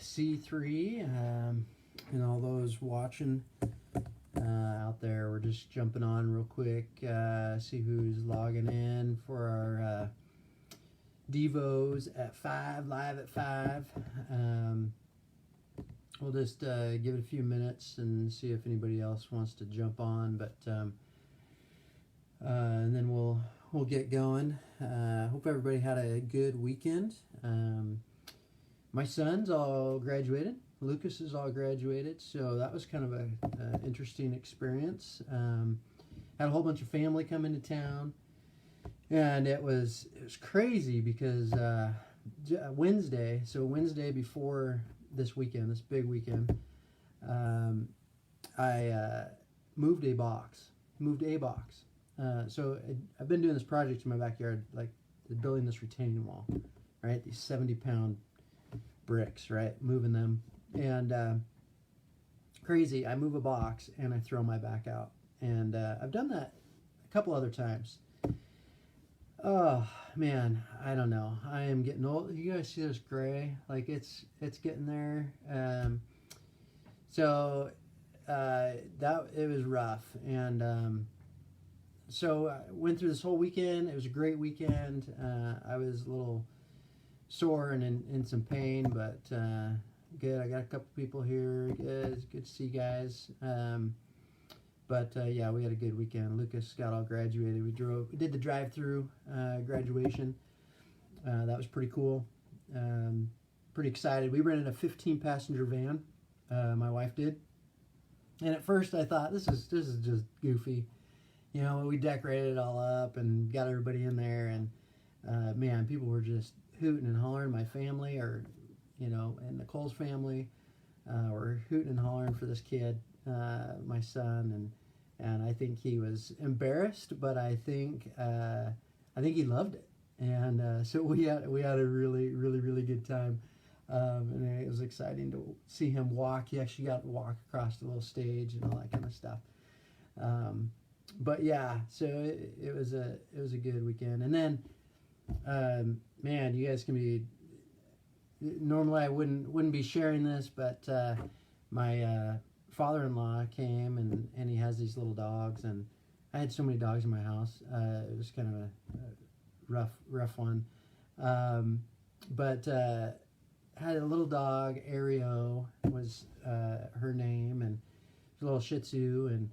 C3, and all those watching out there. We're just jumping on real quick, see who's logging in for our Devos at 5, live at 5. We'll just give it a few minutes and see if anybody else wants to jump on, but and then we'll get going. Hope everybody had a good weekend. My sons all graduated. Lucas is all graduated, so that was kind of a interesting experience. Had a whole bunch of family come into town, and it was crazy because Wednesday before this weekend, this big weekend, I moved a box. So I've been doing this project in my backyard, like building this retaining wall, right? These 70-pound bricks, right? Moving them. And crazy, I move a box and I throw my back out. And I've done that a couple other times. Oh, man, I don't know. I am getting old. You guys see this gray? Like, it's getting there. So it was rough. And so I went through this whole weekend. It was a great weekend. I was a little sore and in some pain, but good. I got a couple people here. Good. It's good to see you guys. But yeah, we had a good weekend. Lucas got all graduated. We did the drive-through graduation. That was pretty cool. Pretty excited. We rented a 15-passenger van. My wife did. And at first I thought, this is just goofy. You know, we decorated it all up and got everybody in there, and man, people were just hooting and hollering. My family, or and Nicole's family, were hooting and hollering for this kid, my son, and I think he was embarrassed, but I think he loved it, and so we had a really good time, and it was exciting to see him walk. He actually got to walk across the little stage and all that kind of stuff. But yeah, so it was a good weekend. And then, man, you guys can be. Normally, I wouldn't be sharing this, but my father-in-law came and he has these little dogs, and I had so many dogs in my house. It was kind of a rough one, but had a little dog. Ario was her name, and a little Shih Tzu, and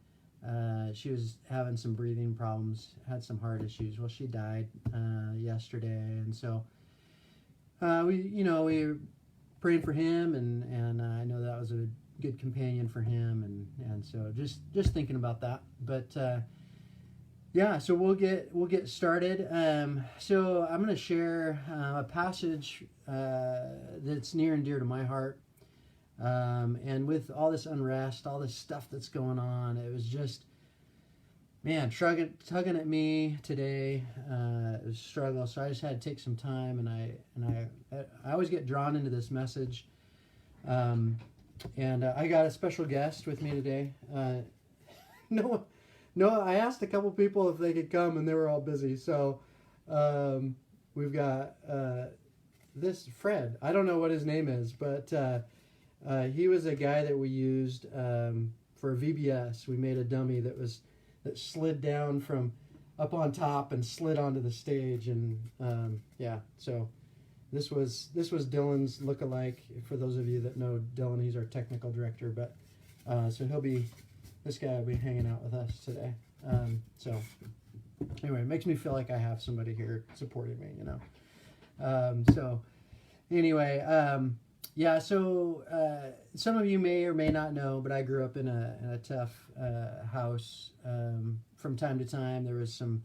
she was having some breathing problems, had some heart issues. Well, she died yesterday, and so we were praying for him, and I know that was a good companion for him, and so just thinking about that. But yeah, so we'll get started. So I'm going to share a passage that's near and dear to my heart. And with all this unrest, all this stuff that's going on, it was just, man, tugging at me today. It was a struggle, so I just had to take some time, and I always get drawn into this message. And I got a special guest with me today. No, I asked a couple people if they could come, and they were all busy. So we've got this Fred. I don't know what his name is, but he was a guy that we used for VBS. We made a dummy that slid down from up on top and slid onto the stage, and yeah. So this was Dylan's lookalike. For those of you that know Dylan, he's our technical director. But so this guy will be hanging out with us today. So anyway, it makes me feel like I have somebody here supporting me, So anyway. Yeah, so some of you may or may not know, but I grew up in a tough house. From time to time, there was some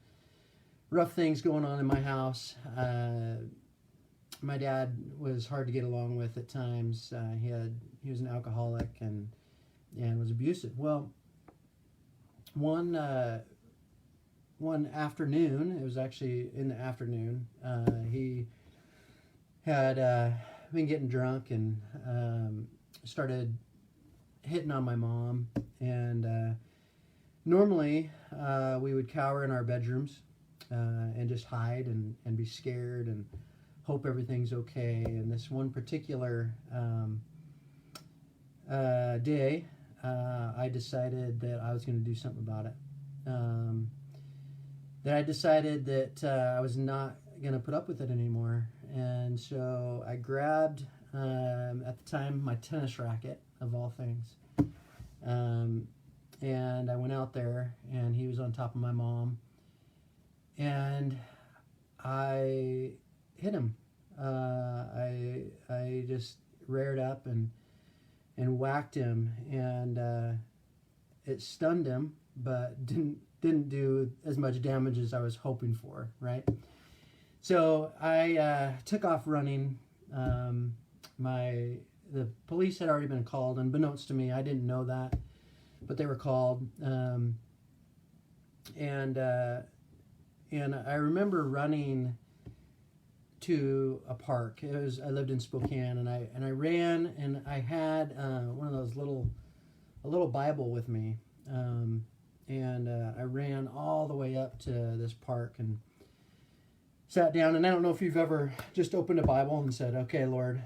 rough things going on in my house. My dad was hard to get along with at times. He was an alcoholic and was abusive. Well, one afternoon, it was actually in the afternoon, he had been getting drunk and started hitting on my mom. And normally we would cower in our bedrooms and just hide and be scared and hope everything's okay. And this one particular day, I decided that I was going to do something about it. That I decided that I was not going to put up with it anymore. And so I grabbed, at the time, my tennis racket, of all things. And I went out there, and he was on top of my mom. And I hit him. I just reared up and whacked him, and it stunned him, but didn't do as much damage as I was hoping for, right? So I took off running. The police had already been called, unbeknownst to me. I didn't know that, but they were called. And I remember running to a park. I lived in Spokane, and I ran, and I had one of those a little Bible with me, and I ran all the way up to this park and sat down. And I don't know if you've ever just opened a Bible and said, "Okay, Lord,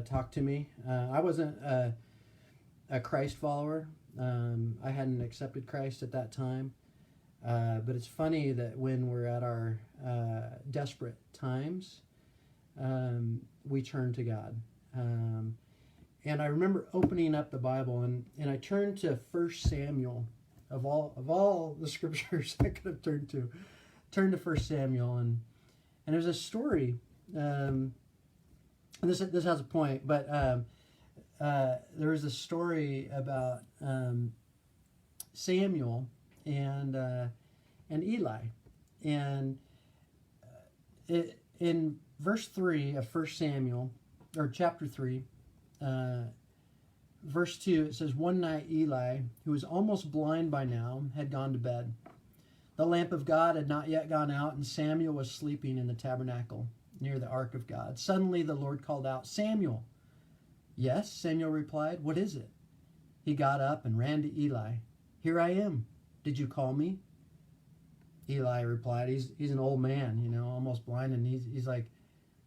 talk to me." I wasn't a Christ follower. I hadn't accepted Christ at that time. But it's funny that when we're at our desperate times, we turn to God. And I remember opening up the Bible, and I turned to 1 Samuel. Of all the scriptures I could have turned to 1 Samuel, and there's a story. And this has a point, but there was a story about Samuel and Eli, and in verse 3 of 1 Samuel, or chapter 3, verse 2, it says, "One night Eli, who was almost blind by now, had gone to bed. The lamp of God had not yet gone out, and Samuel was sleeping in the tabernacle near the ark of God. Suddenly the Lord called out, 'Samuel.' 'Yes,' Samuel replied. 'What is it?' He got up and ran to Eli. 'Here I am. Did you call me?' Eli replied, he's an old man, almost blind, and he's like,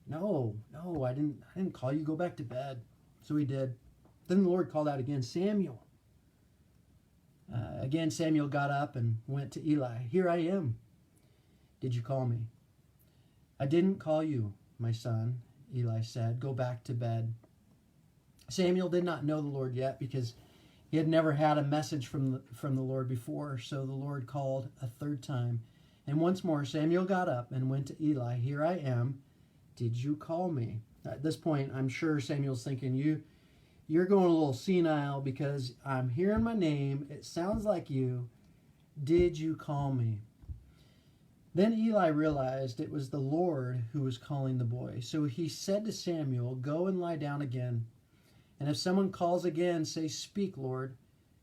No, I didn't call you. Go back to bed." So he did. Then the Lord called out again, "Samuel." Again, Samuel got up and went to Eli. "Here I am. Did you call me?" "I didn't call you, my son," Eli said. "Go back to bed." Samuel did not know the Lord yet, because he had never had a message from the Lord before. So the Lord called a third time. And once more, Samuel got up and went to Eli. "Here I am. Did you call me?" At this point, I'm sure Samuel's thinking, you're going a little senile, because I'm hearing my name. It sounds like you. Did you call me? Then Eli realized it was the Lord who was calling the boy. So he said to Samuel, "Go and lie down again. And if someone calls again, say, 'Speak, Lord,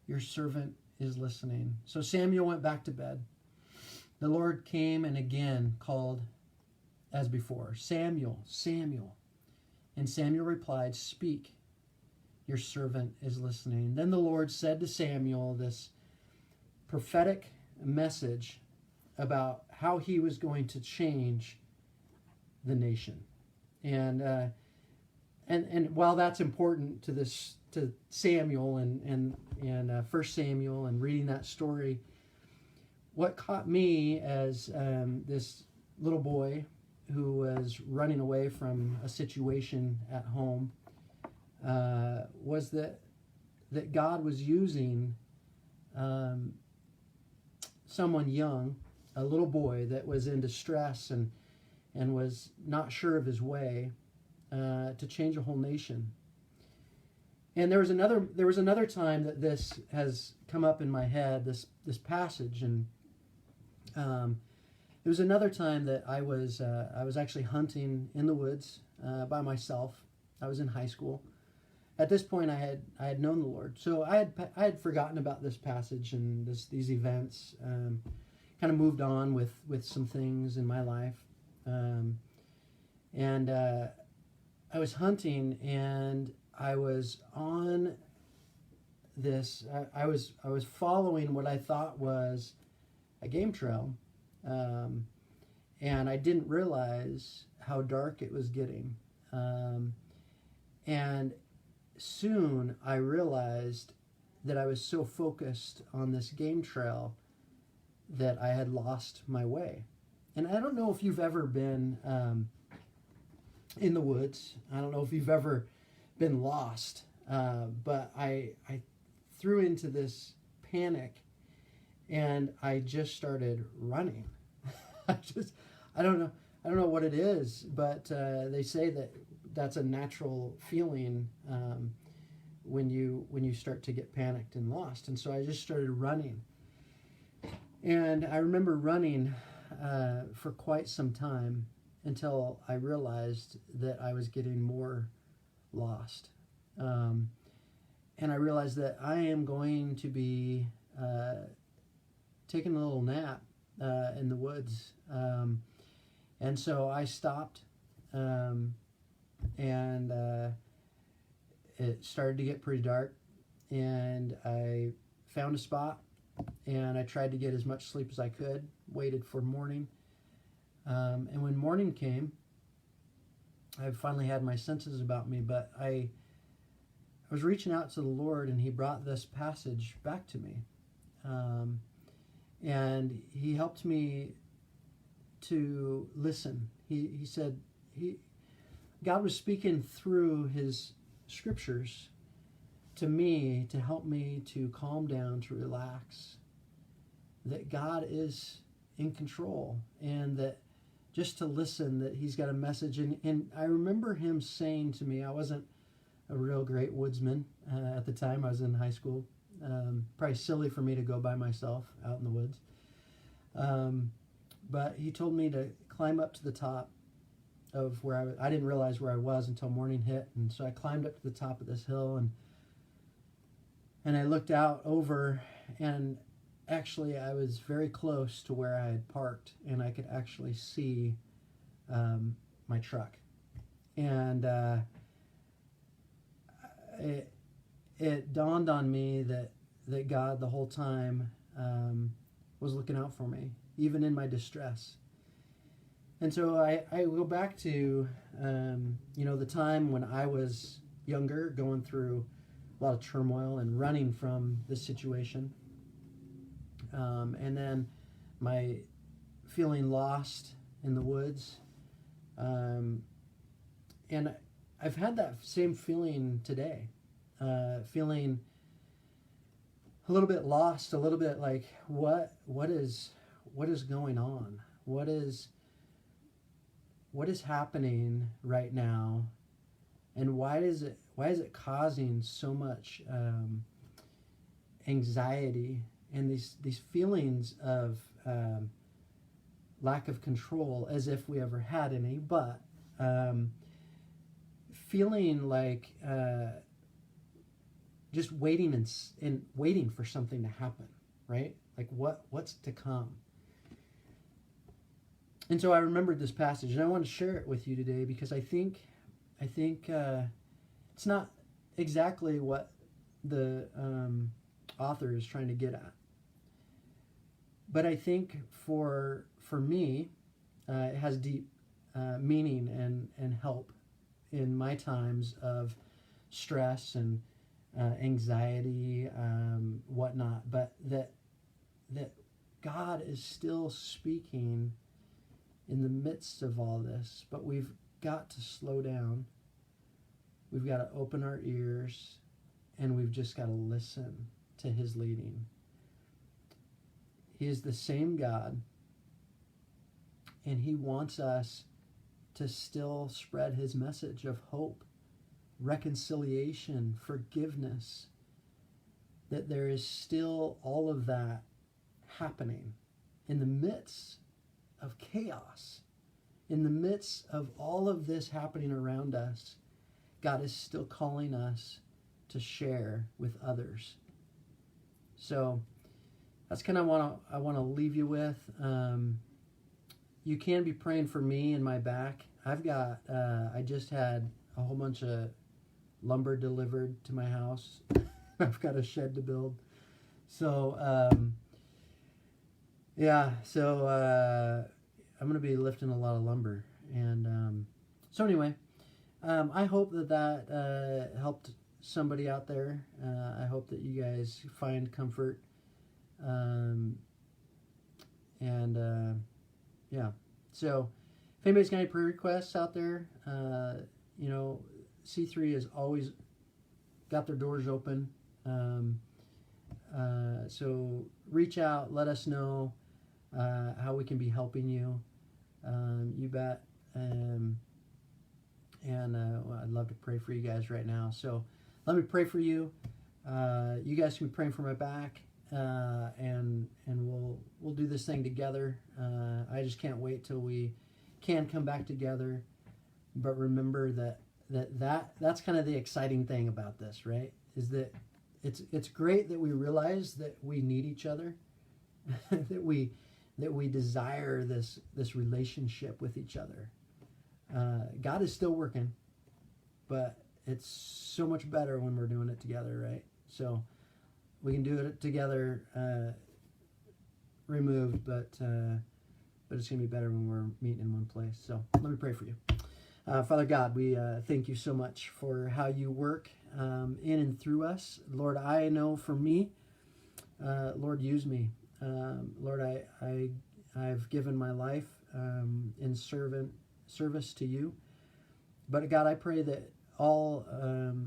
your servant is listening.'" So Samuel went back to bed. The Lord came and again called as before, "Samuel, Samuel." And Samuel replied, "Speak, your servant is listening." Then the Lord said to Samuel this prophetic message about how he was going to change the nation. And while that's important to Samuel and 1 Samuel and reading that story, what caught me as this little boy who was running away from a situation at home was that God was using someone young, a little boy that was in distress and was not sure of his way, to change a whole nation. And there was another time that this has come up in my head, this passage, and there was another time that I was actually hunting in the woods by myself. I was in high school. At this point, I had known the Lord, so I had forgotten about this passage and these events. Kind of moved on with some things in my life, and I was hunting, and I was on this. I was following what I thought was a game trail, and I didn't realize how dark it was getting. And soon I realized that I was so focused on this game trail that I had lost my way. And I don't know if you've ever been in the woods. I don't know if you've ever been lost. But I threw into this panic and I just started running. I don't know what it is, but they say that that's a natural feeling when you start to get panicked and lost. And so I just started running. And I remember running for quite some time until I realized that I was getting more lost. And I realized that I am going to be taking a little nap in the woods. And so I stopped, and it started to get pretty dark, and I found a spot, and I tried to get as much sleep as I could, waited for morning. And when morning came, I finally had my senses about me, but I was reaching out to the Lord, and He brought this passage back to me. And He helped me to listen. He said, God was speaking through His scriptures to me to help me to calm down, to relax, that God is in control, and that just to listen, that He's got a message. And I remember Him saying to me, I wasn't a real great woodsman at the time. I was in high school. Probably silly for me to go by myself out in the woods. But He told me to climb up to the top of where I didn't realize where I was until morning hit. And so I climbed up to the top of this hill, and I looked out over, and actually I was very close to where I had parked, and I could actually see my truck. And it dawned on me that God the whole time was looking out for me, even in my distress. And so I go back to the time when I was younger, going through a lot of turmoil and running from this situation, and then my feeling lost in the woods, and I've had that same feeling today, feeling a little bit lost, a little bit like what is going on? What is happening right now, and why is it causing so much anxiety and these feelings of lack of control, as if we ever had any, but feeling like just waiting and waiting for something to happen, right? Like what's to come. And so I remembered this passage, and I want to share it with you today because I think it's not exactly what the author is trying to get at, but I think for me, it has deep meaning and help in my times of stress and anxiety, whatnot. But that God is still speaking in the midst of all this, but we've got to slow down. We've got to open our ears, and we've just got to listen to His leading. He is the same God, and He wants us to still spread His message of hope, reconciliation, forgiveness, that there is still all of that happening in the midst of chaos, in the midst of all of this happening around us. God is still calling us to share with others. So that's kind of what I want to leave you with. You can be praying for me and my back. I just had a whole bunch of lumber delivered to my house. I've got a shed to build. So, I'm going to be lifting a lot of lumber. And so anyway, I hope that helped somebody out there. I hope that you guys find comfort. Yeah. So if anybody's got any prayer requests out there, C3 has always got their doors open. So reach out, let us know how we can be helping you. You bet. I'd love to pray for you guys right now. So let me pray for you. You guys can be praying for my back, and we'll do this thing together. I just can't wait till we can come back together. But remember that's kind of the exciting thing about this, right? Is that it's great that we realize that we need each other, that we desire this relationship with each other. God is still working, but it's so much better when we're doing it together, right? So we can do it together, removed, but it's going to be better when we're meeting in one place. So let me pray for you. Father God, we thank you so much for how you work in and through us. Lord, I know for me, Lord, use me. Lord, I've given my life in service to you. But God, I pray that all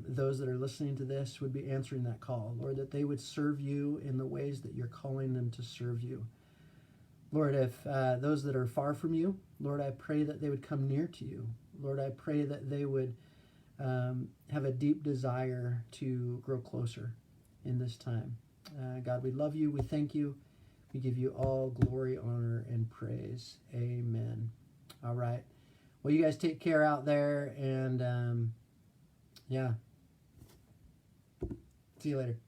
those that are listening to this would be answering that call. Lord, that they would serve you in the ways that you're calling them to serve you. Lord, if those that are far from you, Lord, I pray that they would come near to you. Lord, I pray that they would have a deep desire to grow closer in this time. God, we love you. We thank you. We give you all glory, honor, and praise. Amen. All right. Well, you guys take care out there, and yeah. See you later.